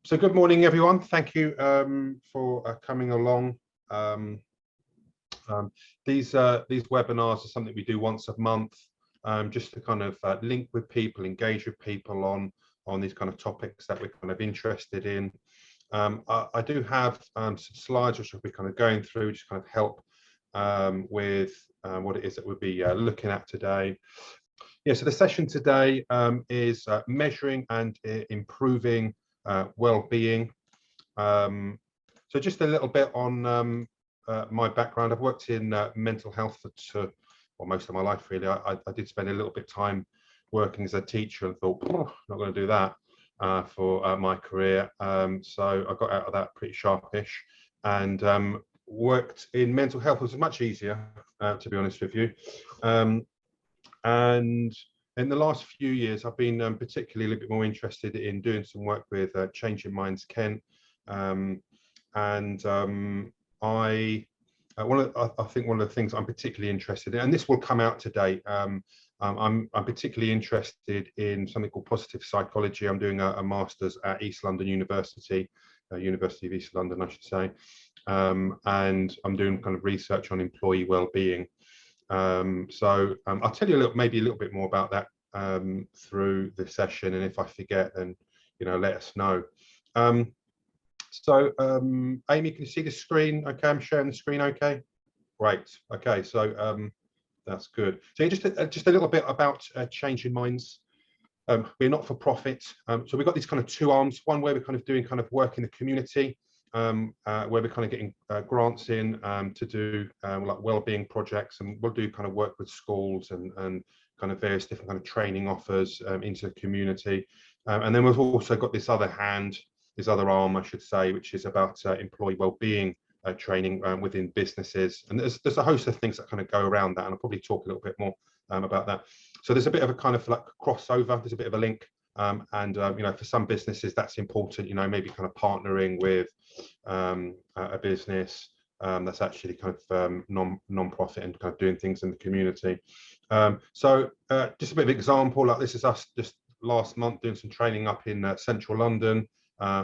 So good morning, everyone. Thank you for coming along. These webinars are something we do once a month, just to kind of link with people, engage with people on these kind of topics that we're kind of interested in. I do have some slides which I'll be kind of going through, just kind of help with what it is that we'll be looking at today. Yeah, so the session today is measuring and improving well-being. So just a little bit on my background. I've worked in mental health for most of my life, really. I did spend a little bit of time working as a teacher and thought, oh, not going to do that for my career. So I got out of that pretty sharpish and worked in mental health. It was much easier, to be honest with you. And in the last few years, I've been particularly a little bit more interested in doing some work with Changing Minds Kent. I think one of the things I'm particularly interested in, and this will come out today, I'm particularly interested in something called positive psychology. I'm doing a master's at East London University, University of East London, I should say, and I'm doing kind of research on employee well-being. So I'll tell you maybe a little bit more about that through the session, and if I forget, then let us know. Amy, can you see the screen? Okay, I'm sharing the screen. Okay, great. Okay, so that's good. So just a little bit about Changing Minds. We're not for profit, so we've got these kind of two arms. One where we're kind of doing kind of work in the community, where we're kind of getting grants in to do like wellbeing projects, and we'll do kind of work with schools and kind of various different kind of training offers into the community. And then we've also got this other arm, I should say, which is about employee wellbeing training within businesses. And there's a host of things that kind of go around that, and I'll probably talk a little bit more about that. So there's a bit of a kind of like crossover. There's a bit of a link. For some businesses that's important, maybe kind of partnering with a business that's actually kind of non-profit and kind of doing things in the community. So just a bit of example, like this is us just last month doing some training up in central London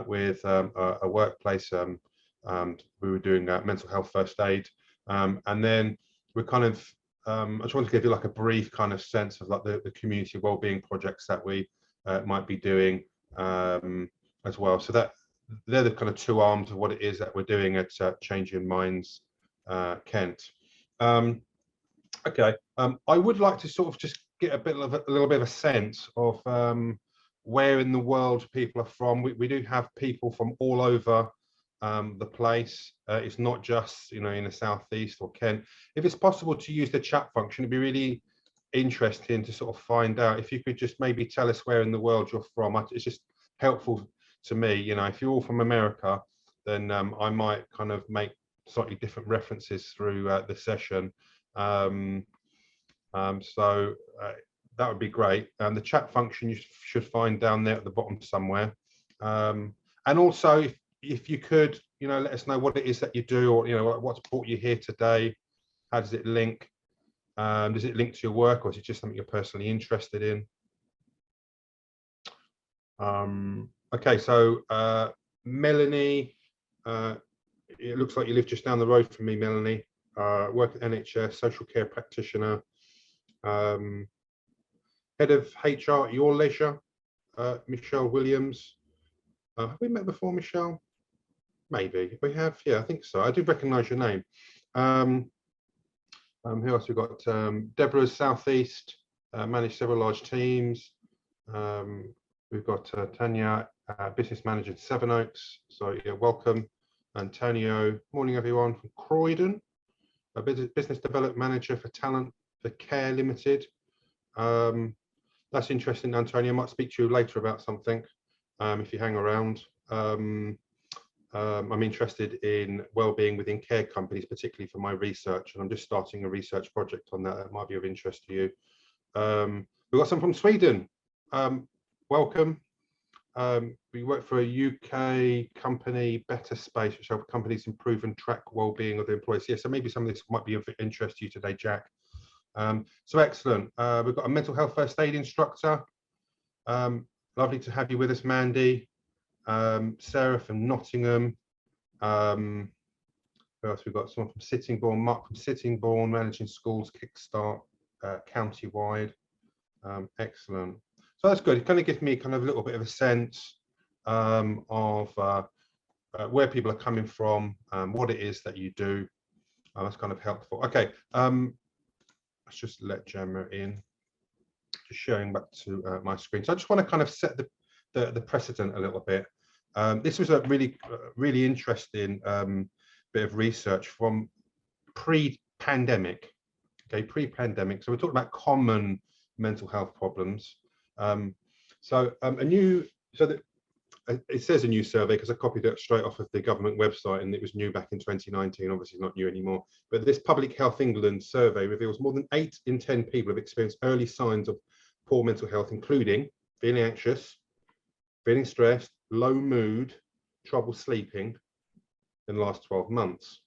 with a workplace. We were doing mental health first aid, and then we're kind of I just want to give you like a brief kind of sense of like the community wellbeing projects that we might be doing as well. So that they're the kind of two arms of what it is that we're doing at Changing Minds Kent. Okay, I would like to sort of just get a little bit of a sense of where in the world people are from. We do have people from all over the place. It's not just in the southeast or Kent. If it's possible to use the chat function, it'd be really interesting to sort of find out if you could just maybe tell us where in the world you're from. It's just helpful to me. If you're all from America, then I might kind of make slightly different references through the session. So that would be great. The chat function you should find down there at the bottom somewhere. And also, if you could, let us know what it is that you do, or what's brought you here today. How does it link? Does it link to your work, or is it just something you're personally interested in? Okay, so Melanie, it looks like you live just down the road from me, Melanie. Work at NHS, social care practitioner, head of HR at Your Leisure, Michelle Williams. Have we met before, Michelle? Maybe we have. Yeah, I think so. I do recognise your name. Who else we've got? Deborah's Southeast, managed several large teams. We've got Tanya, business manager at Sevenoaks. So yeah, welcome. Antonio, morning everyone, from Croydon, a business development manager for Talent for Care Limited. That's interesting, Antonio. I might speak to you later about something if you hang around. I'm interested in well-being within care companies, particularly for my research, and I'm just starting a research project on that might be of interest to you. We've got some from Sweden. Welcome. We work for a UK company, Better Space, which help companies improve and track well-being of their employees. Yeah, so maybe some of this might be of interest to you today, Jack. So excellent. We've got a mental health first aid instructor. Lovely to have you with us, Mandy. Sarah from Nottingham. Who else? We've got someone from Sittingbourne, Mark from Sittingbourne, managing schools, Kickstart, county-wide. Excellent. So that's good. It kind of gives me kind of a little bit of a sense of where people are coming from, what it is that you do. That's kind of helpful. Okay, let's just let Gemma in. Just sharing back to my screen. So I just want to kind of set the precedent a little bit. This was a really interesting bit of research from pre-pandemic. Okay, pre-pandemic. So we're talking about common mental health problems. It says a new survey because I copied it straight off of the government website, and it was new back in 2019, obviously not new anymore. But this Public Health England survey reveals more than 8 in 10 people have experienced early signs of poor mental health, including feeling anxious, feeling stressed, low mood, trouble sleeping in the last 12 months.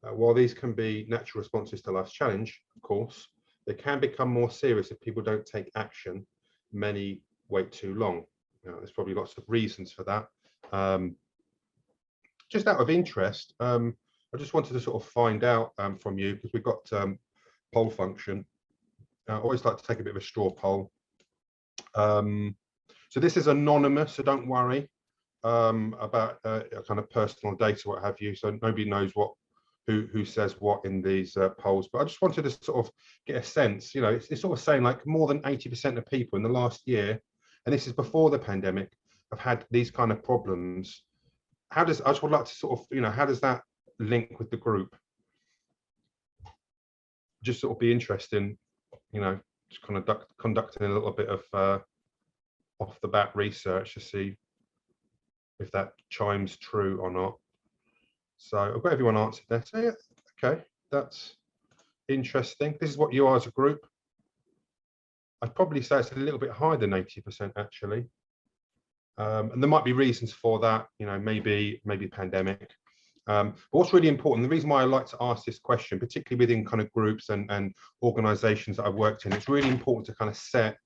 While these can be natural responses to life's challenge, of course, they can become more serious if people don't take action. Many wait too long. There's probably lots of reasons for that. Just out of interest, I just wanted to sort of find out from you, because we've got poll function. I always like to take a bit of a straw poll. So this is anonymous, so don't worry about kind of personal data, what have you. So nobody knows who says what in these polls. But I just wanted to sort of get a sense. It's sort of saying like more than 80% of people in the last year, and this is before the pandemic, have had these kind of problems. I just would like to sort of, how does that link with the group? Just sort of be interesting, just kind of conducting a little bit of off the bat research to see if that chimes true or not. So I've got everyone answered there. So yeah, okay, that's interesting. This is what you are as a group. I'd probably say it's a little bit higher than 80% actually. And there might be reasons for that, maybe pandemic. But what's really important, the reason why I like to ask this question, particularly within kind of groups and organizations that I've worked in, it's really important to kind of set,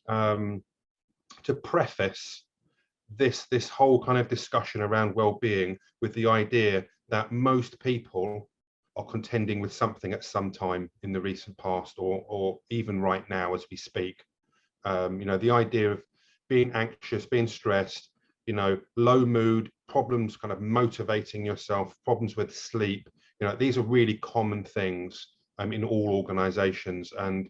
to preface this whole kind of discussion around well-being with the idea that most people are contending with something at some time in the recent past, or even right now as we speak. The idea of being anxious, being stressed, low mood, problems kind of motivating yourself, problems with sleep, these are really common things in all organizations. And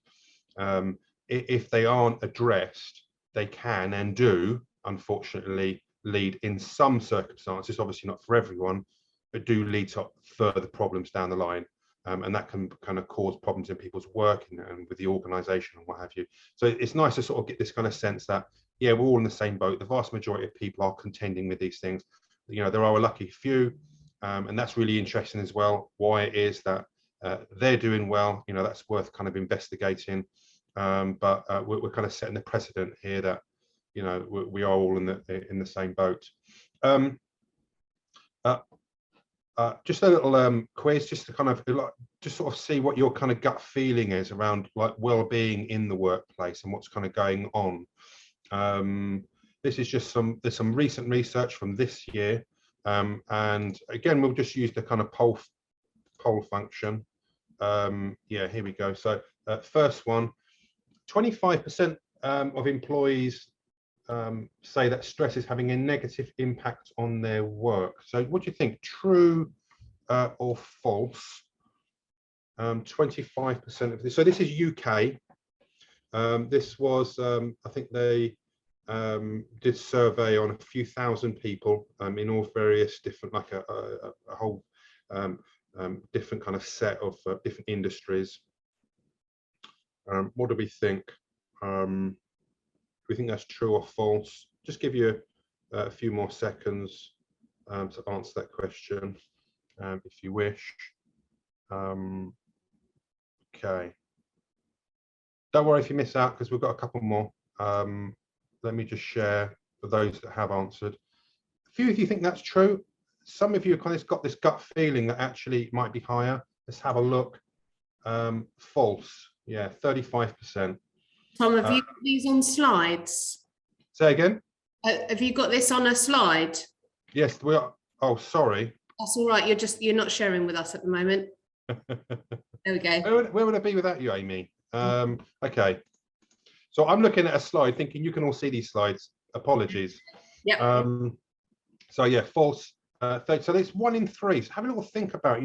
if they aren't addressed, they can and do, unfortunately, lead in some circumstances, obviously not for everyone, but do lead to further problems down the line. And that can kind of cause problems in people's work and with the organization and what have you. So it's nice to sort of get this kind of sense that, yeah, we're all in the same boat. The vast majority of people are contending with these things. There are a lucky few, and that's really interesting as well, why it is that they're doing well. That's worth kind of investigating. But we're kind of setting the precedent here that, we are all in the same boat. Just a little quiz, just to kind of just sort of see what your kind of gut feeling is around like well-being in the workplace and what's kind of going on. This is just there's some recent research from this year, and again we'll just use the kind of poll function. Yeah, here we go. So first one, 25% of employees say that stress is having a negative impact on their work. So what do you think, true or false? 25% of this. So this is UK. This was, I think they did survey on a few thousand people in all various different, like a whole different kind of set of different industries. What do we think? Do we think that's true or false? Just give you a few more seconds to answer that question, if you wish. Okay. Don't worry if you miss out, because we've got a couple more. Let me just share for those that have answered. A few of you think that's true. Some of you have kind of got this gut feeling that actually it might be higher. Let's have a look. False. Yeah, 35%. Tom, have you got these on slides? Say again? Have you got this on a slide? Yes, we are. Oh, sorry. That's all right. You're not sharing with us at the moment. There we go. Where would I be without you, Amy? Okay. So I'm looking at a slide thinking you can all see these slides. Apologies. Yeah. So yeah, false. So it's 1 in 3. So have a little think about,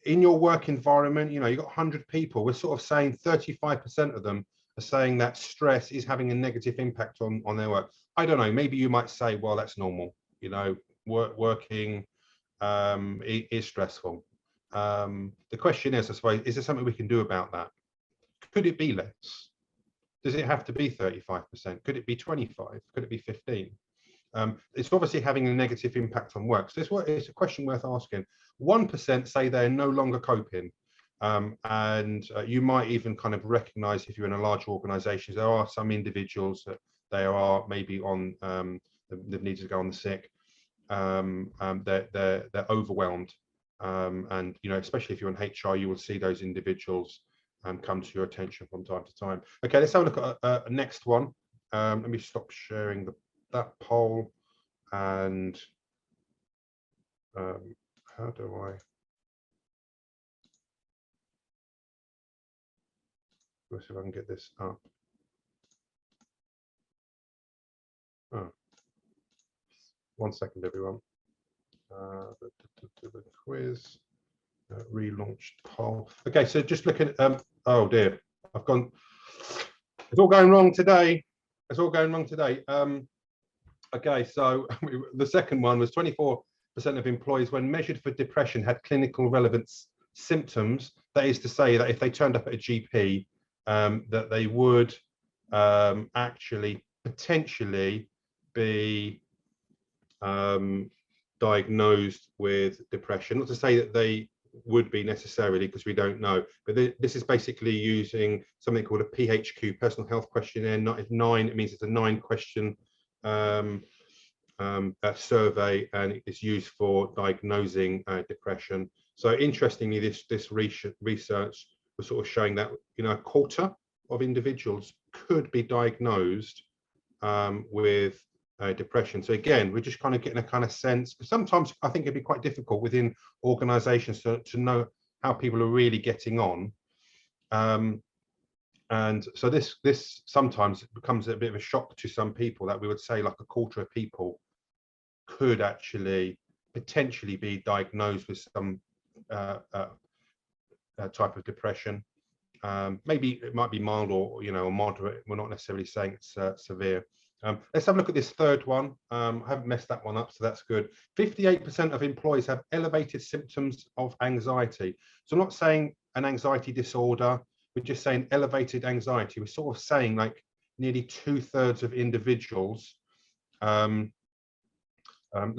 in your work environment, you've got 100 people. We're sort of saying 35% of them are saying that stress is having a negative impact on their work. I don't know. Maybe you might say, well, that's normal. Working is stressful. The question is, I suppose, is there something we can do about that? Could it be less? Does it have to be 35%? Could it be 25? Could it be 15? It's obviously having a negative impact on work. So it's a question worth asking. 1% say they're no longer coping. And you might even kind of recognize, if you're in a large organization, there are some individuals that they are maybe on, they need to go on the sick. They're overwhelmed. And, especially if you're in HR, you will see those individuals come to your attention from time to time. Okay, let's have a look at a next one. Let me stop sharing that poll, and how do I? Let's see if I can get this up. Oh, 1 second, everyone. The quiz. Relaunched poll. Okay, so just looking at oh dear, I've gone, it's all going wrong today. It's all going wrong today. Okay, so the second one was 24% of employees, when measured for depression, had clinical relevance symptoms. That is to say that if they turned up at a GP, that they would actually potentially be diagnosed with depression. Not to say that they would be necessarily, because we don't know, but this is basically using something called a PHQ, personal health questionnaire. It means it's a 9-question survey, and it's used for diagnosing depression. So interestingly, this research was sort of showing that a quarter of individuals could be diagnosed with depression. So again, we're just kind of getting a kind of sense, because sometimes I think it'd be quite difficult within organizations to know how people are really getting on. And so this sometimes becomes a bit of a shock to some people, that we would say like a quarter of people could actually potentially be diagnosed with some type of depression. Maybe it might be mild or or moderate. We're not necessarily saying it's severe. Let's have a look at this third one. I haven't messed that one up, so that's good. 58% of employees have elevated symptoms of anxiety. So I'm not saying an anxiety disorder, we're just saying elevated anxiety. We're sort of saying like nearly 2/3 of individuals. Let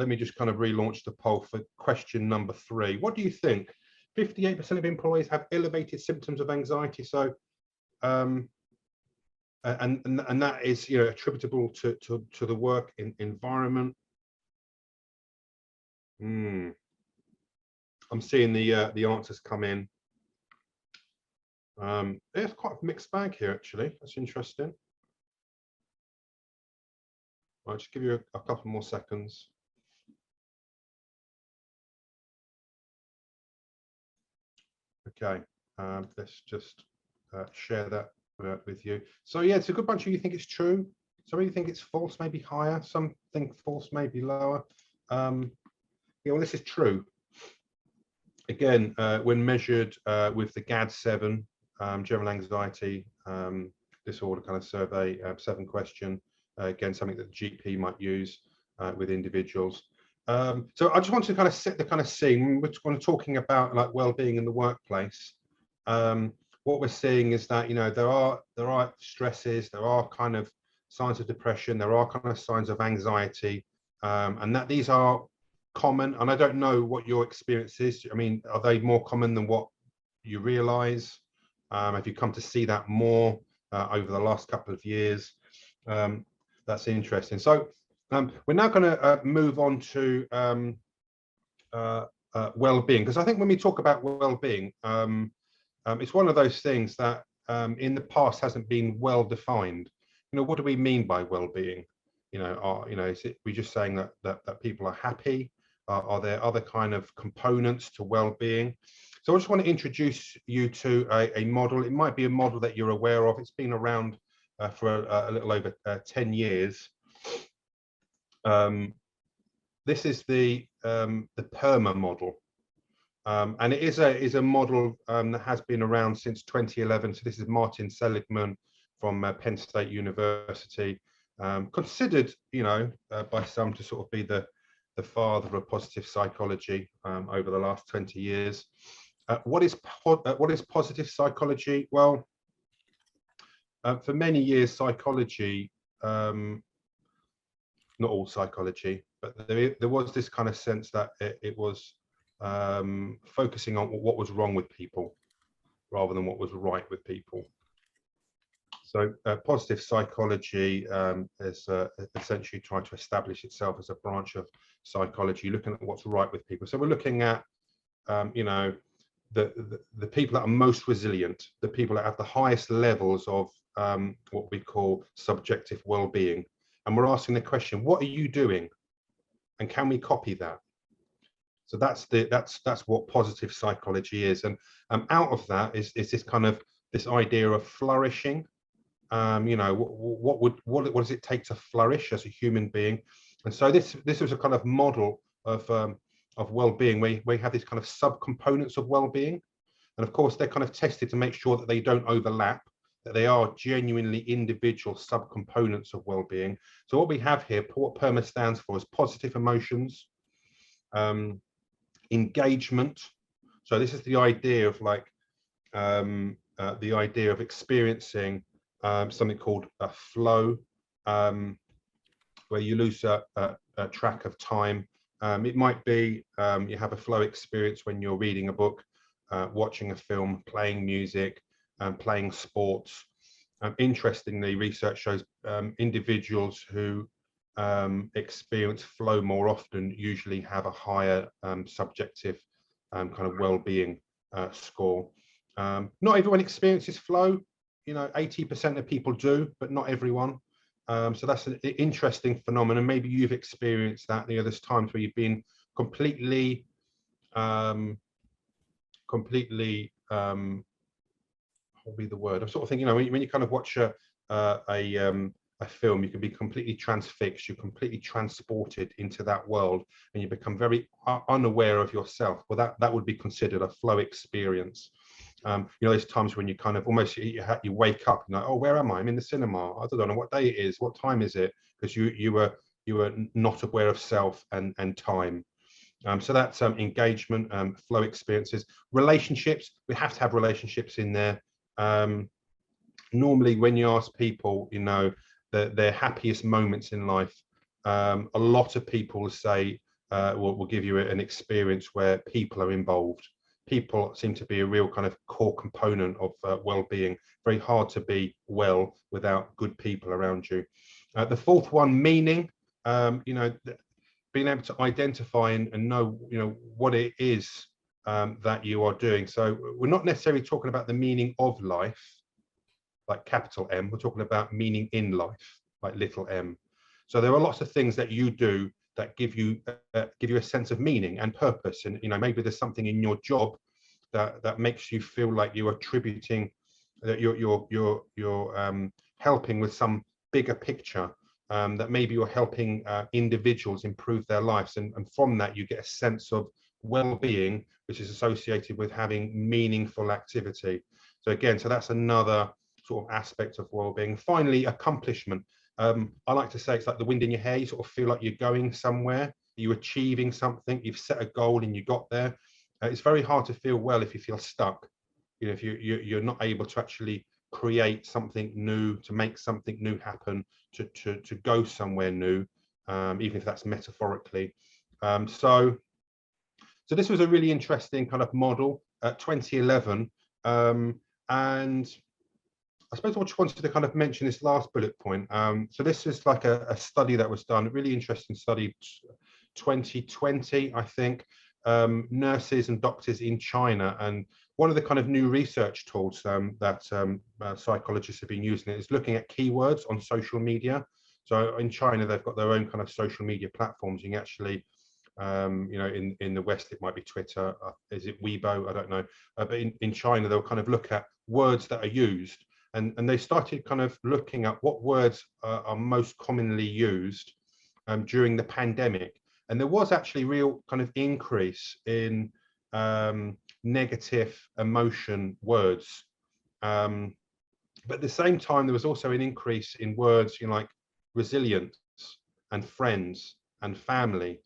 me just kind of relaunch the poll for question number 3. What do you think? 58% of employees have elevated symptoms of anxiety. So and that is attributable to the work environment. I'm seeing the answers come in. There's quite a mixed bag here, actually. That's interesting. I'll just give you a couple more seconds. Okay, let's just share that with you. So yeah, it's a good bunch of you think it's true. Some of you think it's false, maybe higher. Some think false, maybe lower. Yeah, well, this is true. Again, when measured with the GAD-7 general anxiety disorder kind of survey, 7-question, again, something that the GP might use with individuals. So I just want to kind of set the kind of scene. We're kind of talking about like well-being in the workplace. What we're seeing is that there are stresses, there are kind of signs of depression, there are kind of signs of anxiety, and that these are common. And I don't know what your experience is. I mean, are they more common than what you realize? Have you come to see that more over the last couple of years? That's interesting. So we're now going to move on to well-being, because I think when we talk about well-being, it's one of those things that in the past hasn't been well defined. What do we mean by well-being? is it, we're just saying that people are happy? Are there other kind of components to well-being? So I just want to introduce you to a model. It might be a model that you're aware of. It's been around for a little over 10 years. This is the Perma model. And it is a model that has been around since 2011. So this is Martin Seligman from Penn State University, considered, by some to sort of be the father of positive psychology over the last 20 years. What is positive psychology? Well, for many years, psychology, not all psychology, but there was this kind of sense that it was focusing on what was wrong with people rather than what was right with people. So positive psychology is essentially trying to establish itself as a branch of psychology, looking at what's right with people. So we're looking at, the people that are most resilient, the people that have the highest levels of what we call subjective well-being. And we're asking the question, what are you doing? And can we copy that? So that's what positive psychology is. And out of that is this kind of this idea of flourishing. What does it take to flourish as a human being? And so this was a kind of model of well-being where we have these kind of subcomponents of well-being. And of course, they're kind of tested to make sure that they don't overlap, that they are genuinely individual subcomponents of well-being. So what we have here, what Perma stands for, is positive emotions, engagement. So this is the idea of the idea of experiencing something called a flow, where you lose a track of time. It might be you have a flow experience when you're reading a book, watching a film, playing music, playing sports. Interestingly, research shows individuals who experience flow more often usually have a higher subjective kind of well-being score. Not everyone experiences flow. 80% of people do, but not everyone. So that's an interesting phenomenon. Maybe you've experienced that. There's times where you've been completely what would be the word? I'm sort of thinking, when you kind of watch a film, you can be completely transfixed, you're completely transported into that world, and you become very unaware of yourself. Well, that would be considered a flow experience. There's times when you kind of almost you wake up and like, oh, where am I? I'm in the cinema. I don't know what day it is. What time is it? Because you were not aware of self and time. So that's engagement, flow experiences, relationships. We have to have relationships in there. Normally, when you ask people, their happiest moments in life, a lot of people will say, will give you an experience where people are involved. People seem to be a real kind of core component of well-being. Very hard to be well without good people around you. The fourth one, meaning, being able to identify and know, what it is that you are doing. So we're not necessarily talking about the meaning of life, like capital M. We're talking about meaning in life, like little m. So there are lots of things that you do that give you a sense of meaning and purpose. And maybe there's something in your job that makes you feel like you're attributing, that you're helping with some bigger picture. That maybe you're helping individuals improve their lives, and from that you get a sense of well-being, which is associated with having meaningful activity. So again, that's another sort of aspect of well-being. Finally, accomplishment. I like to say it's like the wind in your hair. You sort of feel like you're going somewhere, you're achieving something, you've set a goal and you got there. It's very hard to feel well if you feel stuck. If you're not able to actually create something new, to make something new happen, to go somewhere new, even if that's metaphorically. So this was a really interesting kind of model at 2011. And I suppose I just wanted to kind of mention this last bullet point. So this is like a study that was done, a really interesting study, 2020, I think, nurses and doctors in China. And one of the kind of new research tools that psychologists have been using is looking at keywords on social media. So in China, they've got their own kind of social media platforms. You can actually, you know, in the West, it might be Twitter. Is it Weibo? I don't know. But in China, they'll kind of look at words that are used. And they started kind of looking at what words are most commonly used during the pandemic. And there was actually real kind of increase in negative emotion words. But at the same time, there was also an increase in words, you know, like resilience and friends and family.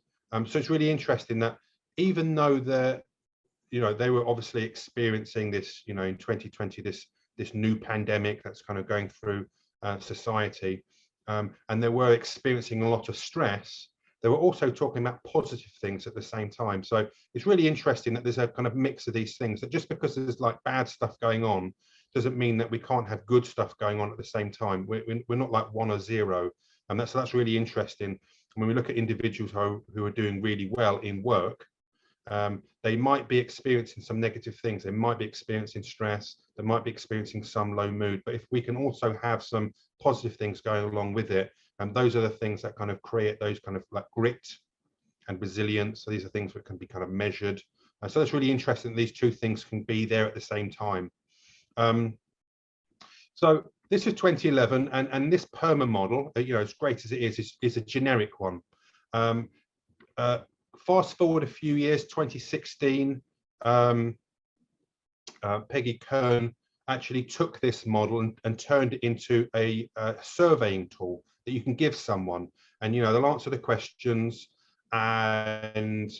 So it's really interesting that even though you know, they were obviously experiencing this, you know, in 2020, this new pandemic that's kind of going through society, and they were experiencing a lot of stress, they were also talking about positive things at the same time. So it's really interesting that there's a kind of mix of these things, that just because there's like bad stuff going on doesn't mean that we can't have good stuff going on at the same time. We're not like one or zero, and that's really interesting. When we look at individuals who are doing really well in work, they might be experiencing some negative things. They might be experiencing stress. They might be experiencing some low mood. But if we can also have some positive things going along with it, and those are the things that kind of create those kind of like grit and resilience. So these are things that can be kind of measured. So that's really interesting. These two things can be there at the same time. So this is 2011, and this Perma model, you know, as great as it is a generic one. Fast forward a few years, 2016, Peggy Kearn actually took this model and turned it into a surveying tool that you can give someone, and you know, they'll answer the questions, and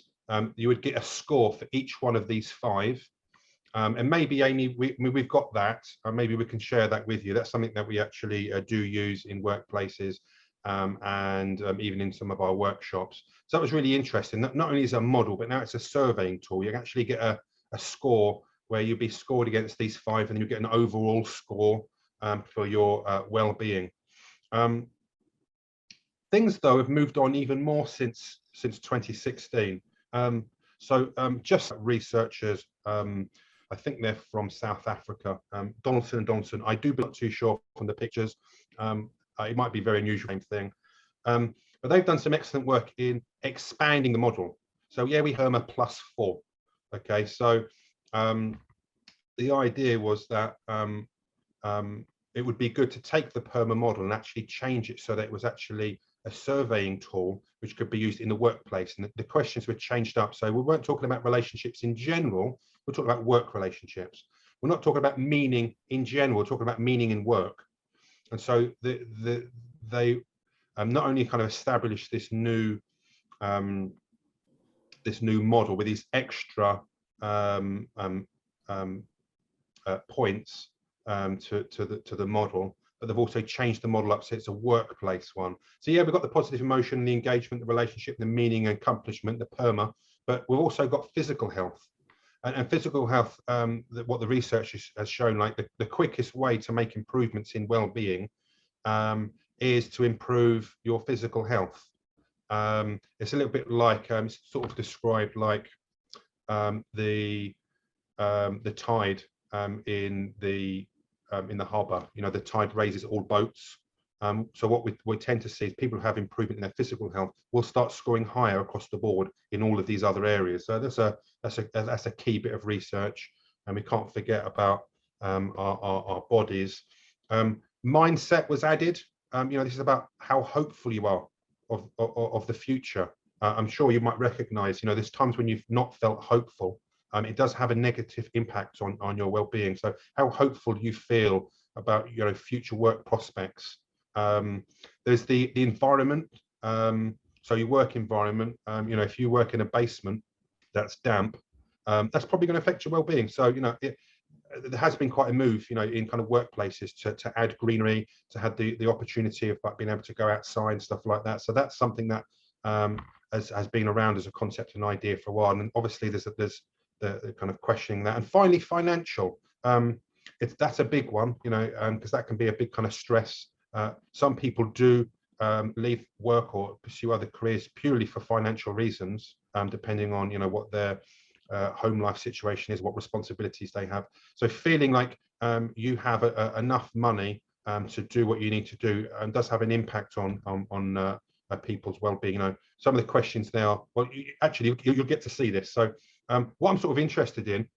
you would get a score for each one of these 5. And maybe, Amy, we've got that, maybe we can share that with you. That's something that we actually do use in workplaces, and even in some of our workshops. So that was really interesting. Not only is it a model, but now it's a surveying tool. You can actually get a score where you'll be scored against these 5, and you get an overall score for your well-being. Things, though, have moved on even more since 2016. Just researchers, I think they're from South Africa, Donaldson and Donaldson. I do, not too sure from the pictures. It might be very unusual, same thing. But they've done some excellent work in expanding the model. So yeah, we Perma +4. Okay, so the idea was that it would be good to take the Perma model and actually change it so that it was actually a surveying tool which could be used in the workplace, and the questions were changed up. So we weren't talking about relationships in general, we're talking about work relationships. We're not talking about meaning in general, we're talking about meaning in work. And so they not only kind of established this new model with these extra points to the model, but they've also changed the model up so it's a workplace one. So yeah, we've got the positive emotion, the engagement, the relationship, the meaning, accomplishment, the Perma, but we've also got physical health. And physical health, what the research has shown, like the quickest way to make improvements in well-being is to improve your physical health. It's a little bit like, it's sort of described like the tide in the harbour. You know, the tide raises all boats. So what we tend to see is people who have improvement in their physical health will start scoring higher across the board in all of these other areas. So that's a key bit of research, and we can't forget about our bodies. Mindset was added. You know, this is about how hopeful you are of the future. I'm sure you might recognise, you know, there's times when you've not felt hopeful. It does have a negative impact on your well-being. So how hopeful you feel about, you know, future work prospects. There's the environment. So your work environment, you know, if you work in a basement that's damp, that's probably going to affect your well-being. So, you know, there has been quite a move, you know, in kind of workplaces to add greenery, to have the opportunity of being able to go outside and stuff like that. So that's something that has been around as a concept and idea for a while. And obviously there's the kind of questioning that. And finally, financial. That's a big one, you know, because that can be a big kind of stress. Some people do leave work or pursue other careers purely for financial reasons, depending on, you know, what their home life situation is, what responsibilities they have. So feeling like you have enough money to do what you need to do, and does have an impact on people's well-being. You know, some of the questions there are, well, actually you'll get to see this. So what I'm sort of interested in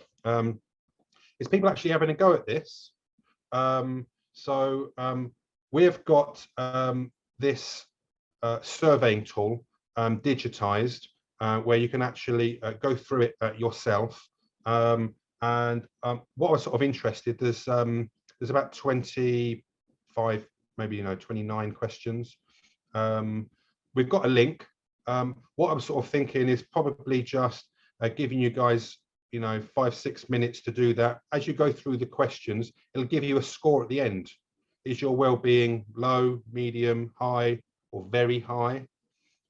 is people actually having a go at this. We've got this surveying tool digitized, where you can actually go through it yourself. What I was sort of interested, there's about 25, maybe 29 questions. We've got a link. What I'm sort of thinking is probably just giving you guys 5-6 minutes to do that. As you go through the questions, it'll give you a score at the end. Is your well-being low, medium, high, or very high?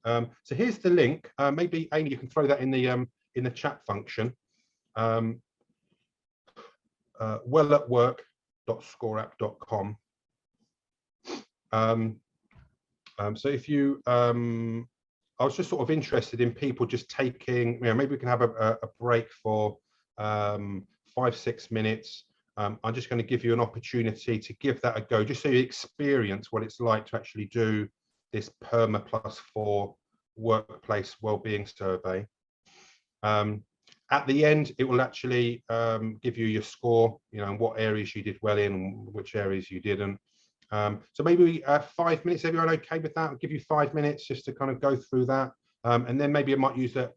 So here's the link. Maybe Amy, you can throw that in the chat function. wellatwork.scoreapp.com. So if you, I was just sort of interested in people just taking, maybe we can have a break for 5-6 minutes. I'm just going to give you an opportunity to give that a go, just so you experience what it's like to actually do this Perma +4 workplace wellbeing survey. At the end, it will actually give you your score, and what areas you did well in and which areas you didn't. So maybe 5 minutes, everyone okay with that? I'll give you 5 minutes just to kind of go through that. And then maybe I might use the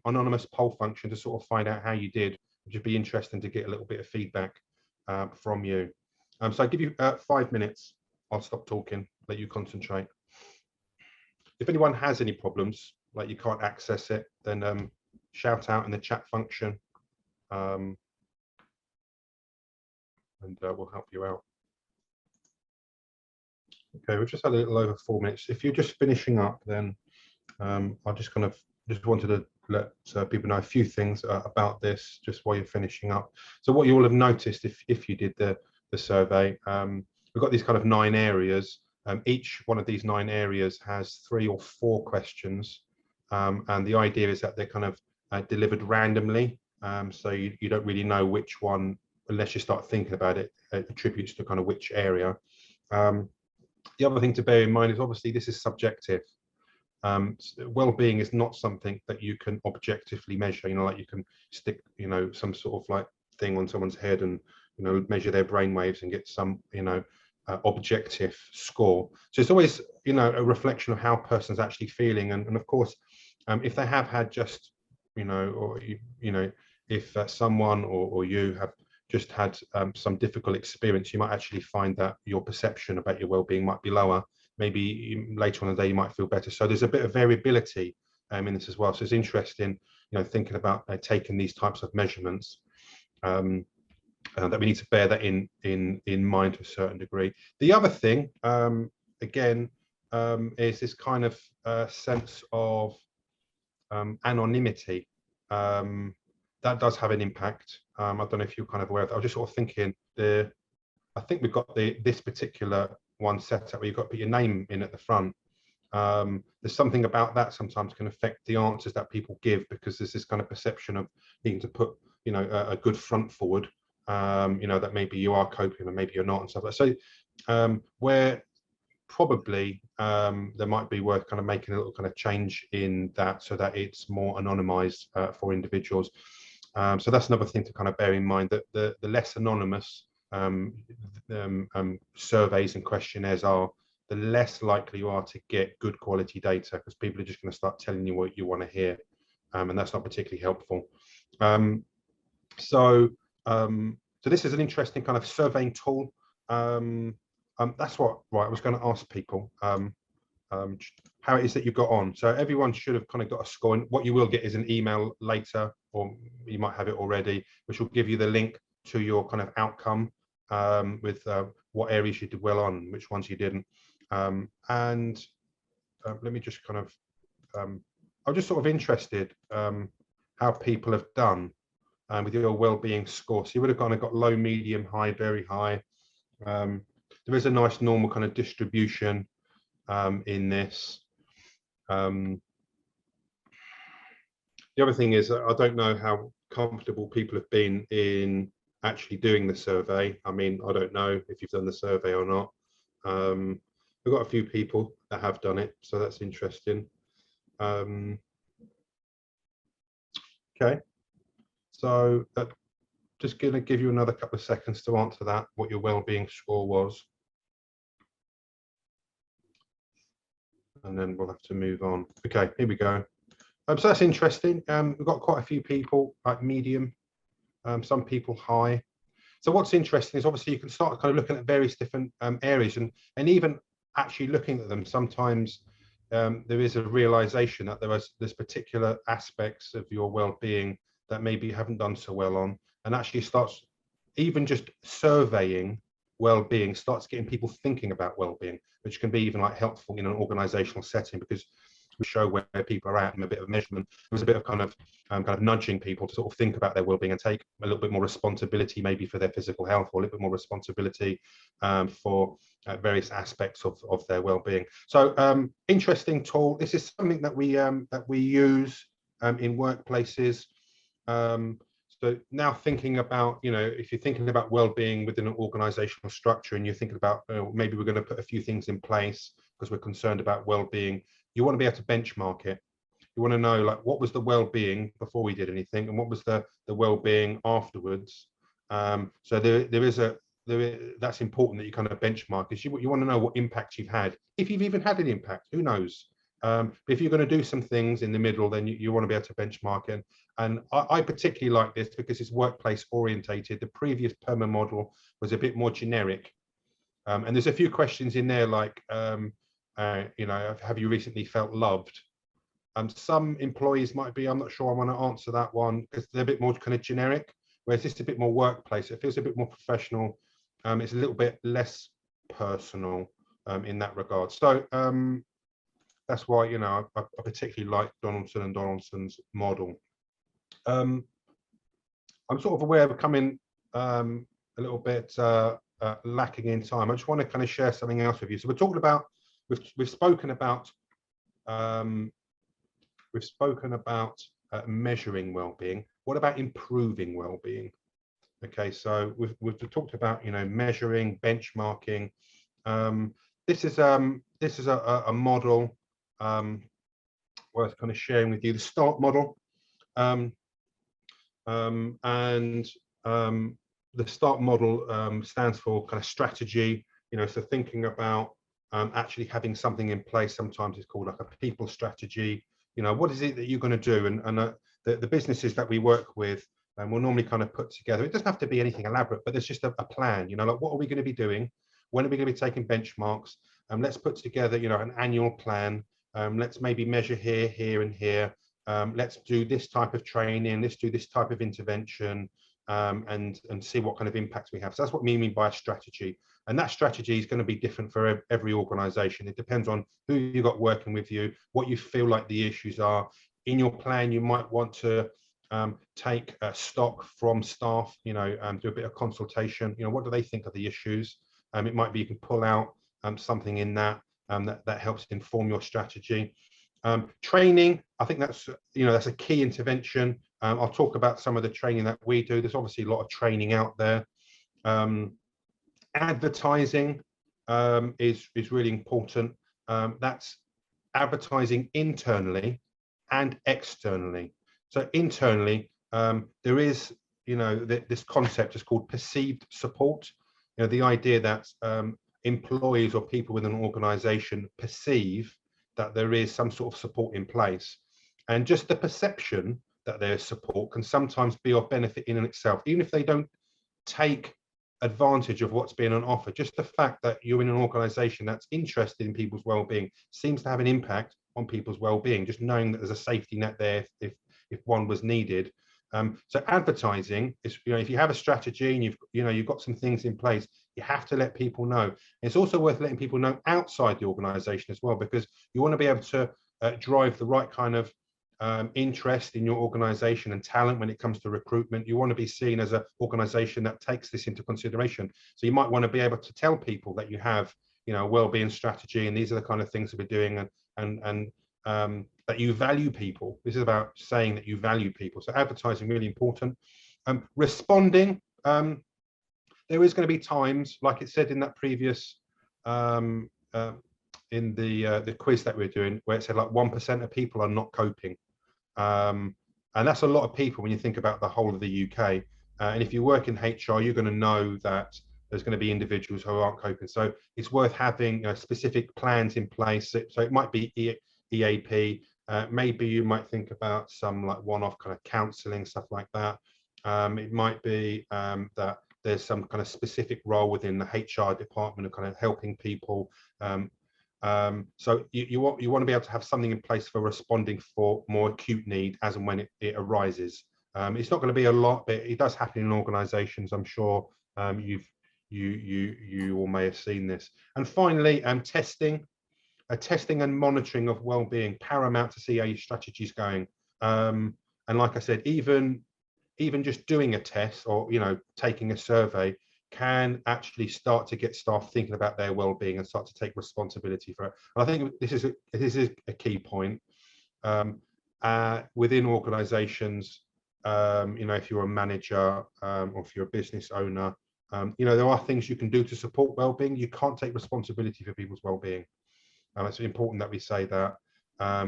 anonymous poll function to sort of find out how you did, which would be interesting to get a little bit of feedback from you. So I'll give you 5 minutes. I'll stop talking, let you concentrate. If anyone has any problems, like you can't access it, then shout out in the chat function, and we'll help you out. Okay, we've just had a little over 4 minutes. If you're just finishing up, then I just wanted to let people know a few things about this just while you're finishing up. So what you will have noticed if you did the survey, we've got these kind of 9 areas. Each one of these 9 areas has 3 or 4 questions, and the idea is that they're kind of delivered randomly, so you don't really know which one, unless you start thinking about it, attributes to kind of which area. The other thing to bear in mind is obviously this is subjective. Well-being is not something that you can objectively measure, like you can stick some sort of like thing on someone's head and measure their brain waves and get some objective score. So it's always a reflection of how a person's actually feeling, and of course if they have had just if someone or you have just had some difficult experience, you might actually find that your perception about your well-being might be lower. Maybe later on in the day you might feel better. So there's a bit of variability in this as well. So it's interesting, thinking about taking these types of measurements, that we need to bear that in mind to a certain degree. The other thing, again, is this kind of sense of anonymity. That does have an impact. I don't know if you're kind of aware of that. I was just sort of thinking, I think we've got this particular one set up where you've got to put your name in at the front. There's something about that sometimes can affect the answers that people give, because there's this kind of perception of needing to put a good front forward, that maybe you are coping and maybe you're not and stuff like that. So where probably there might be worth kind of making a little kind of change in that so that it's more anonymized for individuals. So that's another thing to kind of bear in mind, that the less anonymous surveys and questionnaires are, the less likely you are to get good quality data, because people are just going to start telling you what you want to hear, and that's not particularly helpful. So this is an interesting kind of surveying tool. That's what I was going to ask people how it is that you got on. So everyone should have kind of got a score, and what you will get is an email later, or you might have it already, which will give you the link to your kind of outcome with what areas you did well on, which ones you didn't. Let me just kind of, I'm just sort of interested how people have done with your well-being score. So you would have kind of got low, medium, high, very high. There is a nice normal kind of distribution in this. The other thing is, I don't know how comfortable people have been in actually doing the survey. I mean, I don't know if you've done the survey or not. We've got a few people that have done it, so that's interesting. Okay, so just going to give you another couple of seconds to answer that, what your well-being score was. And then we'll have to move on. Okay, here we go. So that's interesting. We've got quite a few people like medium, some people high. So what's interesting is obviously you can start kind of looking at various different areas, and even actually looking at them, sometimes there is a realization that there's particular aspects of your well-being that maybe you haven't done so well on, and actually starts even just surveying well-being starts getting people thinking about well-being, which can be even like helpful in an organizational setting, because we show where people are at and a bit of measurement. There's a bit of kind of nudging people to sort of think about their well-being and take a little bit more responsibility maybe for their physical health, or a little bit more responsibility for various aspects of their well-being. So interesting tool. This is something that we use in workplaces. So now thinking about, if you're thinking about well-being within an organizational structure, and you're thinking about maybe we're going to put a few things in place because we're concerned about well-being, you want to be able to benchmark it. You want to know, like, what was the well-being before we did anything, and what was the well-being afterwards. So that's important that you kind of benchmark, because you want to know what impact you've had, if you've even had an impact, who knows. But if you're going to do some things in the middle, then you want to be able to benchmark it. And I particularly like this because it's workplace orientated. The previous Perma model was a bit more generic. And there's a few questions in there like, have you recently felt loved? Some employees might be, I'm not sure I want to answer that one, because they're a bit more kind of generic, whereas this is a bit more workplace. It feels a bit more professional. It's a little bit less personal in that regard. So that's why, I particularly like Donaldson and Donaldson's model. I'm sort of aware of coming a little bit lacking in time. I just want to kind of share something else with you. So we're talking about, we've spoken about measuring well-being. What about improving well-being? Okay, so we've talked about measuring, benchmarking. This is a model worth kind of sharing with you, the START model. The START model stands for kind of strategy, so thinking about actually having something in place. Sometimes it's called like a people strategy. What is it that you're going to do? And the businesses that we work with will normally kind of put together, it doesn't have to be anything elaborate, but there's just a plan, like what are we going to be doing? When are we going to be taking benchmarks? Let's put together, an annual plan. Let's maybe measure here, here, and here. Let's do this type of training. Let's do this type of intervention, and see what kind of impacts we have. So that's what we mean by a strategy. And that strategy is going to be different for every organization. It depends on who you've got working with you, what you feel like the issues are. In your plan, you might want to take stock from staff, do a bit of consultation. What do they think are the issues? It might be you can pull out something in that helps inform your strategy. Training, I think that's a key intervention. I'll talk about some of the training that we do. There's obviously a lot of training out there. Advertising is really important. That's advertising internally and externally. So internally, there is this concept is called perceived support. The idea that employees or people within an organization perceive that there is some sort of support in place, and just the perception that there's support can sometimes be of benefit in and itself, even if they don't take advantage of what's being on offer. Just the fact that you're in an organization that's interested in people's well-being seems to have an impact on people's well-being, just knowing that there's a safety net there if one was needed. So advertising is, if you have a strategy and you've got some things in place, you have to let people know. It's also worth letting people know outside the organization as well, because you want to be able to drive the right kind of interest in your organization and talent when it comes to recruitment. You want to be seen as an organization that takes this into consideration. So you might want to be able to tell people that you have a well-being strategy, and these are the kind of things that we're doing, and that you value people. This is about saying that you value people. So advertising, really important. Responding, there is going to be times, like it said in that previous in the quiz that we're doing, where it said like 1% of people are not coping. And that's a lot of people when you think about the whole of the UK. And if you work in HR, you're going to know that there's going to be individuals who aren't coping. So it's worth having specific plans in place. So it might be EAP. Maybe you might think about some like one-off kind of counselling, stuff like that. It might be that there's some kind of specific role within the HR department of kind of helping people. So you want to be able to have something in place for responding for more acute need as and when it arises. It's not going to be a lot, but it does happen in organisations. I'm sure you all may have seen this. And finally, testing and monitoring of well-being, paramount to see how your strategy is going. And like I said, even just doing a test or taking a survey can actually start to get staff thinking about their well-being and start to take responsibility for it. And I think this is a key point within organisations. If you're a manager or if you're a business owner, there are things you can do to support well-being. You can't take responsibility for people's well-being, and it's important that we say that.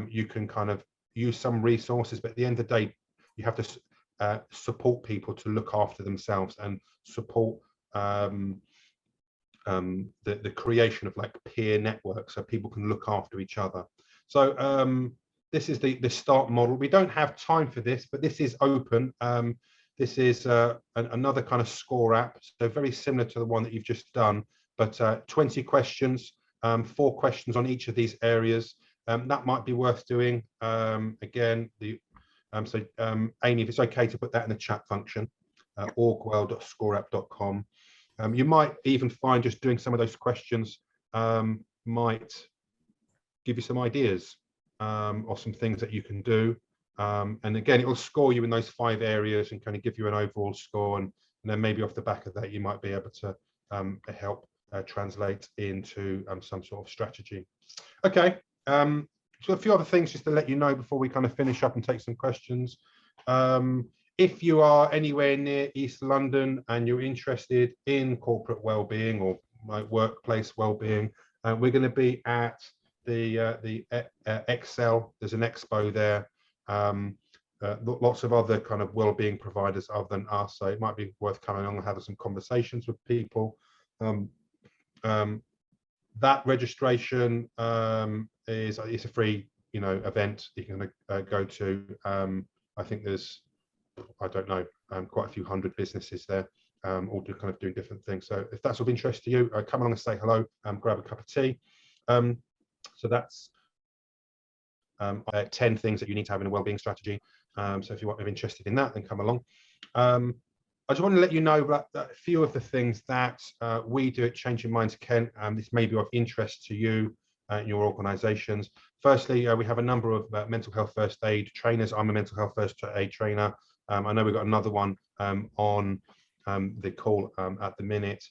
You can kind of use some resources, but at the end of the day, you have to support people to look after themselves and support the creation of like peer networks so people can look after each other. So this is the start model. We don't have time for this, but this is open. This is another kind of score app, so very similar to the one that you've just done, but 20 questions, 4 questions on each of these areas. That might be worth doing. Again, Amy, if it's okay to put that in the chat function, orgwell.scoreapp.com. You might even find just doing some of those questions might give you some ideas or some things that you can do. And again, it will score you in those 5 areas and kind of give you an overall score. And then maybe off the back of that, you might be able to help translate into some sort of strategy. Okay. So a few other things just to let you know before we kind of finish up and take some questions. If you are anywhere near East London and you're interested in corporate wellbeing or like workplace wellbeing, we're going to be at the Excel. There's an expo there. Lots of other kind of wellbeing providers other than us, so it might be worth coming along and having some conversations with people. That registration is a free event you can go to. I think there's, I don't know, quite a few hundred businesses there, all kind of doing different things. So if that's of interest to you, come along and say hello, grab a cup of tea. So that's 10 things that you need to have in a wellbeing strategy. So if you're interested in that, then come along. I just want to let you know that a few of the things that we do at Changing Minds Kent, this may be of interest to you and your organisations. Firstly, we have a number of mental health first aid trainers. I'm a mental health first aid trainer. I know we've got another one on the call at the minute.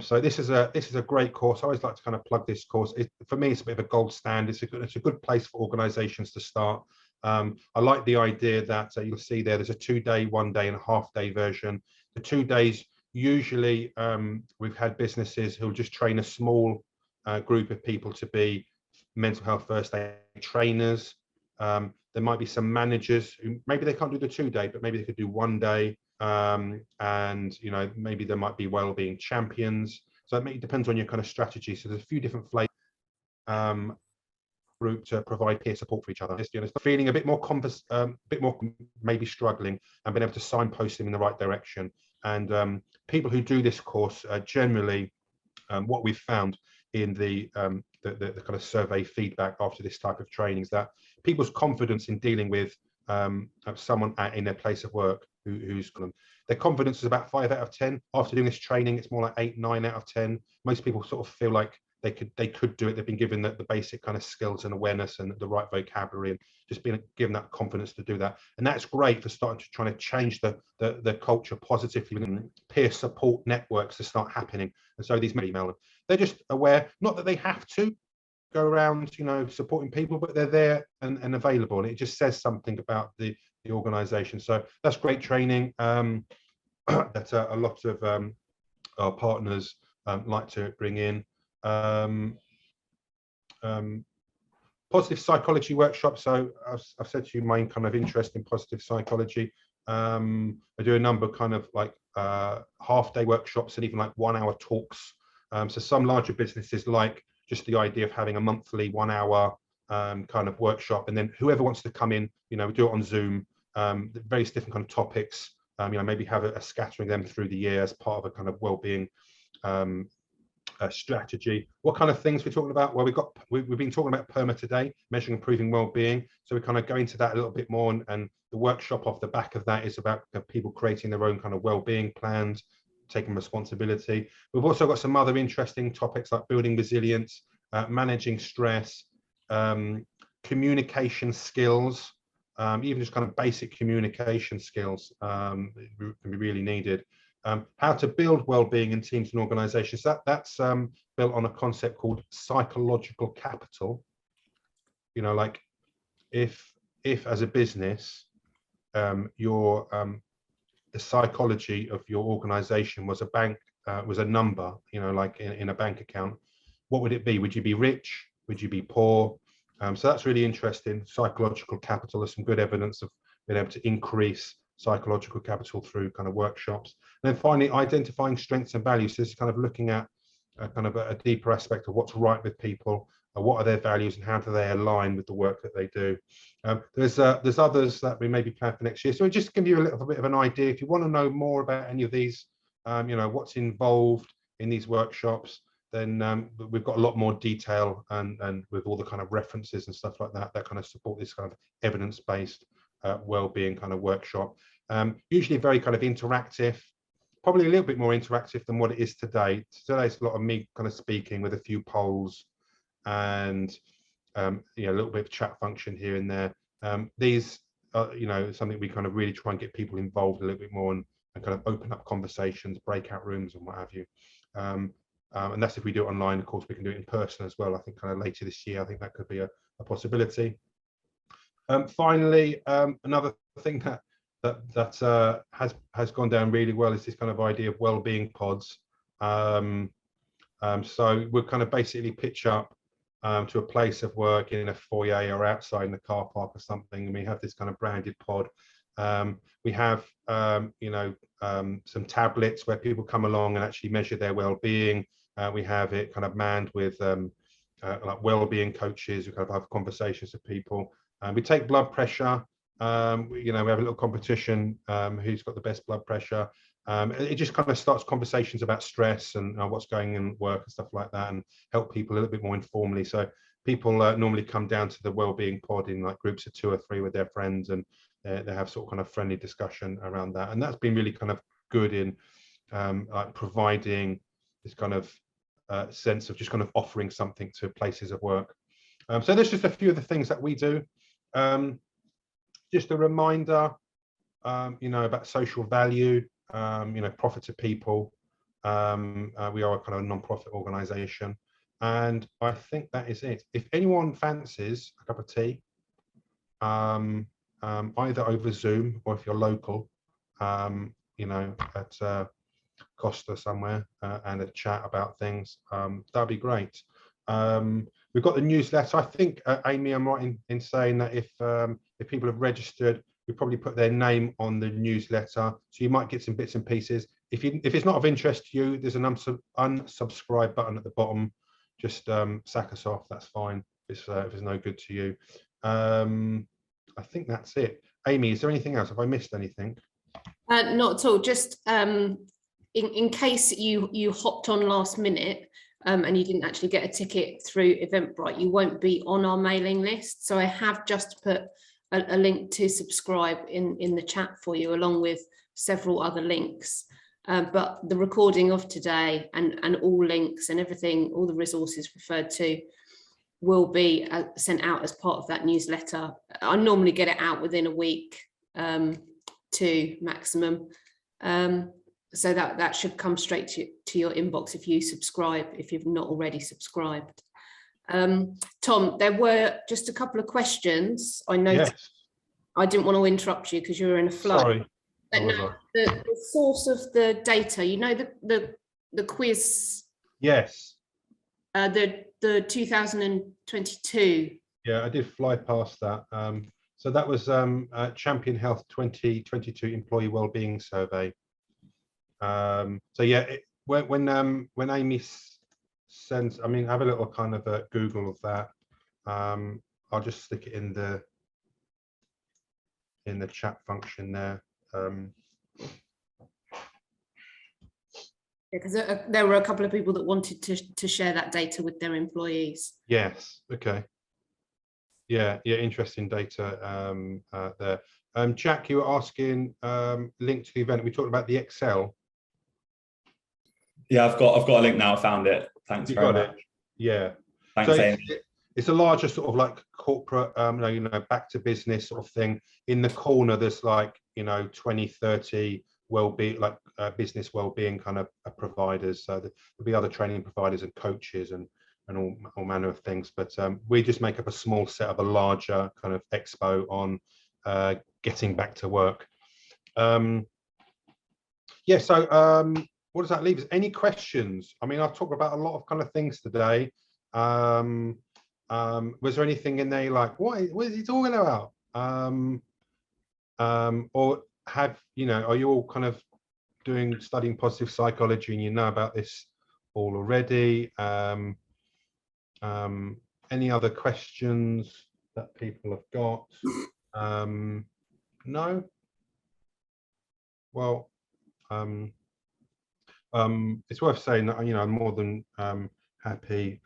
So this is a great course. I always like to kind of plug this course. For me, it's a bit of a gold standard. It's a good place for organisations to start. I like the idea that you'll see there's a 2-day, 1-day and a half-day version. The 2 days, usually we've had businesses who'll just train a small group of people to be mental health first aid trainers. There might be some managers who maybe they can't do the 2-day, but maybe they could do 1 day. And maybe there might be wellbeing champions. So it depends on your kind of strategy. So there's a few different flavors. Group to provide peer support for each other. Feeling a bit more maybe struggling, and being able to signpost them in the right direction. And people who do this course generally, what we've found in the kind of survey feedback after this type of training is that people's confidence in dealing with someone in their place of work who's their confidence is about 5 out of 10. After doing this training, it's more like 8, 9 out of 10. Most people sort of feel like they could do it. They've been given the basic kind of skills and awareness and the right vocabulary, and just being given that confidence to do that. And that's great for trying to change the culture positively within peer support networks to start happening. And so these email, they're just aware, not that they have to go around supporting people, but they're there and available, and it just says something about the organization. So that's great training that a lot of our partners like to bring in. Um, Positive psychology workshop. So I've said to you my kind of interest in positive psychology. I do a number of kind of like half-day workshops and even like 1 hour talks. So some larger businesses like just the idea of having a monthly 1 hour kind of workshop, and then whoever wants to come in, you know, we do it on Zoom, various different kind of topics, you know, maybe have a scattering them through the year as part of a kind of well-being strategy. What kind of things we're talking about? Well, we've been talking about Perma today, measuring and improving well-being. So we kind of go into that a little bit more, and the workshop off the back of that is about people creating their own kind of well-being plans, taking responsibility. We've also got some other interesting topics like building resilience, managing stress, communication skills, even just kind of basic communication skills can be really needed. How to build well-being in teams and organizations. That's built on a concept called psychological capital. You know, like if as a business, the psychology of your organization was a number, you know, like in a bank account, what would it be? Would you be rich? Would you be poor? So that's really interesting. Psychological capital. There's some good evidence of being able to increase psychological capital through kind of workshops. And then finally, identifying strengths and values. So this is kind of looking at kind of a deeper aspect of what's right with people, what are their values, and how do they align with the work that they do. There's others that we maybe plan for next year. So just give you a little bit of an idea. If you want to know more about any of these, you know, what's involved in these workshops, then we've got a lot more detail and with all the kind of references and stuff like that kind of support this kind of evidence-based well-being kind of workshop. Usually very kind of interactive, probably a little bit more interactive than what it is today. Today's a lot of me kind of speaking with a few polls and you know, a little bit of chat function here and there. These are, you know, something we kind of really try and get people involved a little bit more and kind of open up conversations, breakout rooms and what have you. And that's if we do it online. Of course, we can do it in person as well. I think kind of later this year, I think that could be a possibility. Finally, another thing that has gone down really well is this kind of idea of well-being pods. So we'll kind of basically pitch up to a place of work in a foyer or outside in the car park or something, and we have this kind of branded pod. We have you know, some tablets where people come along and actually measure their well-being. We have it kind of manned with like well-being coaches who kind of have conversations with people. We take blood pressure. You know, we have a little competition, who's got the best blood pressure. It just kind of starts conversations about stress and what's going on at work and stuff like that, and help people a little bit more informally. So people normally come down to the well-being pod in like groups of 2 or 3 with their friends, and they have sort of kind of friendly discussion around that. And that's been really kind of good in like providing this kind of sense of just kind of offering something to places of work. So there's just a few of the things that we do. Just a reminder, you know, about social value, you know, profit to people. We are a kind of non-profit organization, and I think that is it. If anyone fancies a cup of tea, either over Zoom or if you're local, you know, at Costa somewhere, and a chat about things, that'd be great. We've got the newsletter. I think, Amy, I'm right in saying that if people have registered, we probably put their name on the newsletter, so you might get some bits and pieces. If it's not of interest to you, there's an unsubscribe button at the bottom. Just sack us off. That's fine. If it's no good to you. I think that's it. Amy, is there anything else? Have I missed anything? Not at all. Just in case you hopped on last minute and you didn't actually get a ticket through Eventbrite, you won't be on our mailing list. So I have just put a link to subscribe in the chat for you, along with several other links. But the recording of today and all links and everything, all the resources referred to, will be sent out as part of that newsletter. I normally get it out within a week, 2 maximum. So that should come straight to your inbox if you subscribe, if you've not already subscribed. Tom, there were just a couple of questions. I noticed. Yes. I didn't want to interrupt you because you were in a flow. Sorry. But no, the source of the data, you know, the quiz. Yes. The 2022. Yeah, I did fly past that. So that was Champion Health 2022 Employee Wellbeing Survey. So yeah, when Amy sends, I mean, have a little kind of a Google of that. I'll just stick it in the chat function there. Because there were a couple of people that wanted to share that data with their employees. Yes. Okay. Yeah. Interesting data there. Jack, you were asking link to the event. We talked about the Excel. Yeah, I've got a link now. I found it. Thanks very much. Yeah. Thanks, So Amy. it's a larger sort of like corporate, back to business sort of thing. In the corner, there's like 20, 30 well-being, like business well-being kind of providers. So there'll be other training providers and coaches and all manner of things. But we just make up a small set of a larger kind of expo on getting back to work. Yeah. So what does that leave us? Any questions? I mean, I've talked about a lot of kind of things today. Was there anything in there like, what is he talking about? Or are you all kind of studying positive psychology and you know about this all already? Any other questions that people have got? No? Well, it's worth saying that I'm more than happy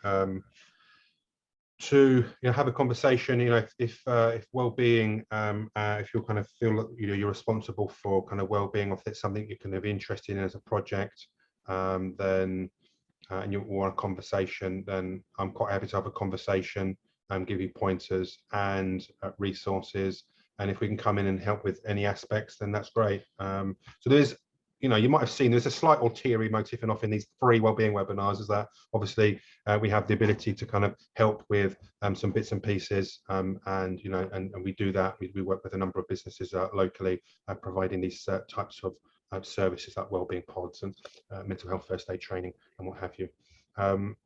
to have a conversation. If well-being, if you kind of feel that you're responsible for kind of well-being, or if it's something you're kind of interested in as a project, then and you want a conversation, then I'm quite happy to have a conversation and give you pointers and resources. And if we can come in and help with any aspects, then that's great. So there's, you might have seen there's a slight ulterior motive and off in these free wellbeing webinars, is that obviously we have the ability to kind of help with some bits and pieces, and we do that. We work with a number of businesses locally, providing these types of services like wellbeing pods and mental health first aid training and what have you.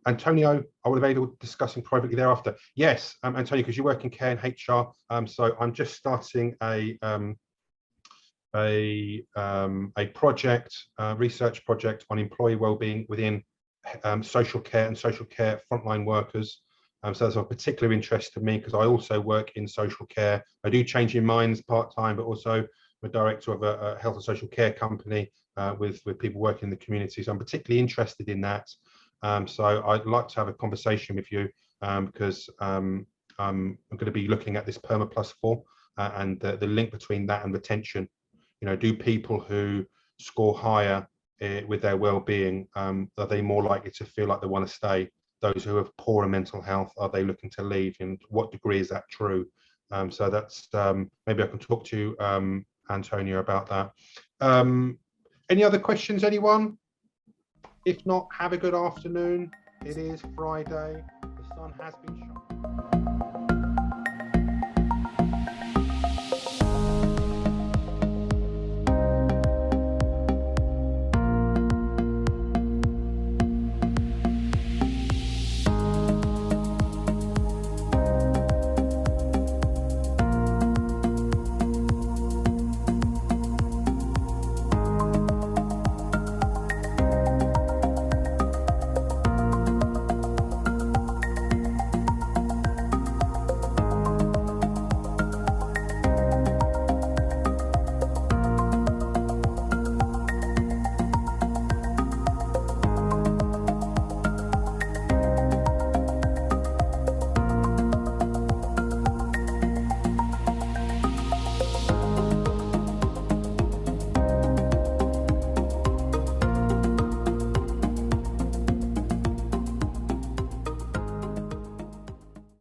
Antonio, I would have been discussing privately thereafter. Yes, Antonio, because you work in care and HR, so I'm just starting a project, research project on employee wellbeing within social care and social care frontline workers. So that's of particular interest to me because I also work in social care. I do Changing Minds part-time, but also I'm a director of a health and social care company with people working in the community. So I'm particularly interested in that. So I'd like to have a conversation with you because I'm going to be looking at this Perma +4 and the link between that and retention. Do people who score higher with their well-being, are they more likely to feel like they want to stay? Those who have poorer mental health, are they looking to leave? And what degree is that true? So that's maybe I can talk to Antonio about that. Any other questions, anyone? If not, have a good afternoon. It is Friday. The sun has been shining.